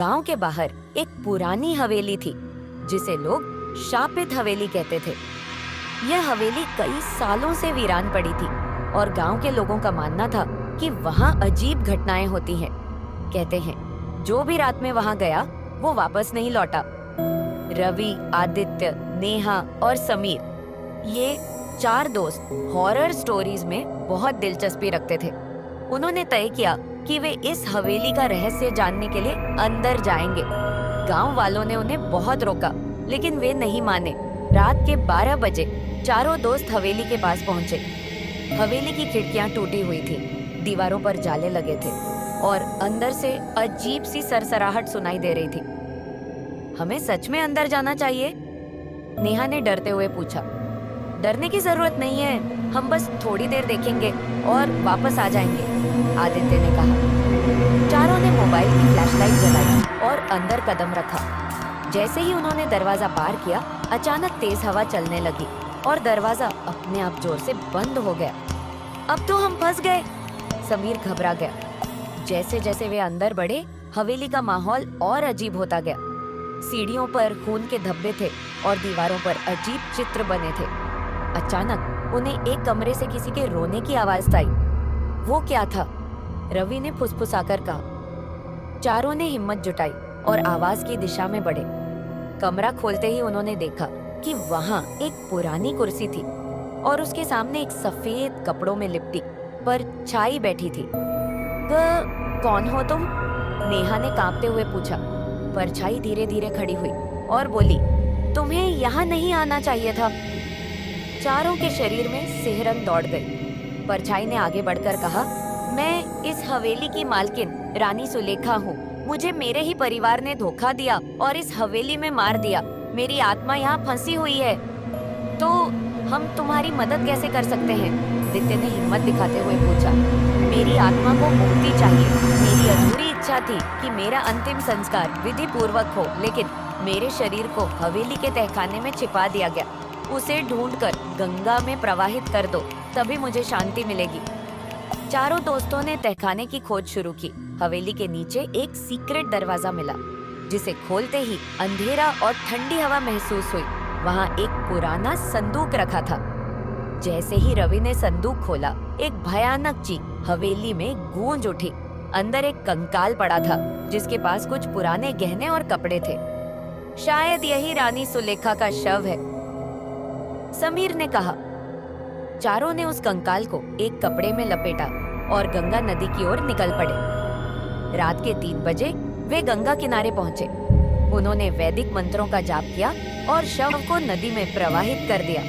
गांव के बाहर एक पुरानी हवेली थी जिसे लोग शापित हवेली कहते थे। यह हवेली कई सालों से वीरान पड़ी थी और गांव के लोगों का मानना था कि वहां अजीब घटनाएं होती हैं। कहते हैं जो भी रात में वहां गया वो वापस नहीं लौटा। रवि, आदित्य, नेहा और समीर ये 4 दोस्त हॉरर स्टोरीज में बहुत दिलचस्पी रखते थे। उन्होंने तय किया कि वे इस हवेली का रहस्य जानने के लिए अंदर जाएंगे। गांव वालों ने उन्हें बहुत रोका, लेकिन वे नहीं माने। रात के 12 बजे चारों दोस्त हवेली के पास पहुंचे। हवेली की खिड़कियां टूटी हुई थी, दीवारों पर जाले लगे थे और अंदर से अजीब सी सरसराहट सुनाई दे रही थी। हमें सच में अंदर जाना चाहिए? नेहा ने डरते हुए पूछा। डरने की जरूरत नहीं है, हम बस थोड़ी देर देखेंगे और वापस आ जाएंगे, आदित्य ने कहा। चारों ने मोबाइल की फ्लैशलाइट जलाई और अंदर कदम रखा। जैसे ही उन्होंने दरवाजा पार किया, अचानक तेज हवा चलने लगी और दरवाजा अपने आप जोर से बंद हो गया। अब तो हम फंस गए, समीर घबरा गया। जैसे जैसे वे अंदर बढ़े, हवेली का माहौल और अजीब होता गया। सीढ़ियों पर खून के धब्बे थे और दीवारों पर अजीब चित्र बने थे। अचानक उन्हें एक कमरे से किसी के रोने की आवाज आई। वो क्या था? रवि ने फुसफुसाकर कहा। चारों ने हिम्मत जुटाई और आवाज की दिशा में बढ़े। कमरा खोलते ही उन्होंने देखा कि वहां एक पुरानी कुर्सी थी और उसके सामने एक सफेद कपड़ों में लिपटी परछाई बैठी थी। कौन हो तुम? नेहा ने कांपते हुए पूछा। परछाई धीरे धीरे खड़ी हुई और बोली, तुम्हें यहाँ नहीं आना चाहिए था। चारों के शरीर में सिहरन दौड़ गई। परछाई ने आगे बढ़कर कहा, मैं इस हवेली की मालकिन रानी सुलेखा हूँ। मुझे मेरे ही परिवार ने धोखा दिया और इस हवेली में मार दिया। मेरी आत्मा यहाँ फंसी हुई है, तो हम तुम्हारी मदद कैसे कर सकते हैं? आदित्य ने हिम्मत दिखाते हुए पूछा। मेरी आत्मा को मुक्ति चाहिए। मेरी अधूरी इच्छा थी कि मेरा अंतिम संस्कार विधि पूर्वक हो, लेकिन मेरे शरीर को हवेली के तहखाने में छिपा दिया गया। उसे ढूंढकर गंगा में प्रवाहित कर दो, तभी मुझे शांति मिलेगी। चारों दोस्तों ने तहखाने की खोज शुरू की। हवेली के नीचे एक सीक्रेट दरवाजा मिला, जिसे खोलते ही अंधेरा और ठंडी हवा महसूस हुई। वहाँ एक पुराना संदूक रखा था। जैसे ही रवि ने संदूक खोला, एक भयानक चीख हवेली में गूंज उठी। अंदर एक कंकाल पड़ा था, जिसके पास कुछ पुराने गहने और कपड़े थे। शायद यही रानी सुलेखा का शव है, समीर ने कहा। चारों ने उस कंकाल को एक कपड़े में लपेटा और गंगा नदी की ओर निकल पड़े। रात के 3 बजे वे गंगा किनारे पहुंचे। उन्होंने वैदिक मंत्रों का जाप किया और शव को नदी में प्रवाहित कर दिया।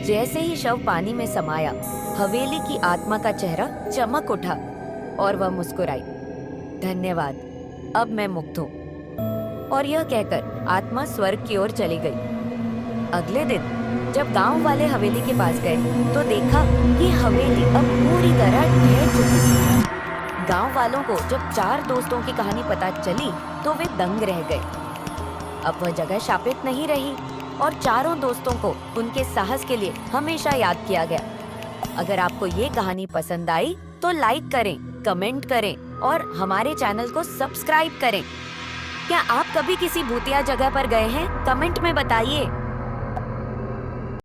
जैसे ही शव पानी में समाया, हवेली की आत्मा का चेहरा चमक उठा और वह मुस्कुराई। धन्यवाद, अब मैं मुक्त हूँ। और यह कहकर आत्मा स्वर्ग की ओर चली गई। अगले दिन जब गांव वाले हवेली के पास गए, तो देखा कि हवेली अब पूरी तरह ढह चुकी थी। गांव वालों को जब 4 दोस्तों की कहानी पता चली, तो वे दंग रह गए। अब वह जगह शापित नहीं रही और चारों दोस्तों को उनके साहस के लिए हमेशा याद किया गया। अगर आपको ये कहानी पसंद आई तो लाइक करें, कमेंट करें और हमारे चैनल को सब्सक्राइब करें। क्या आप कभी किसी भूतिया जगह पर गए हैं? कमेंट में बताइए।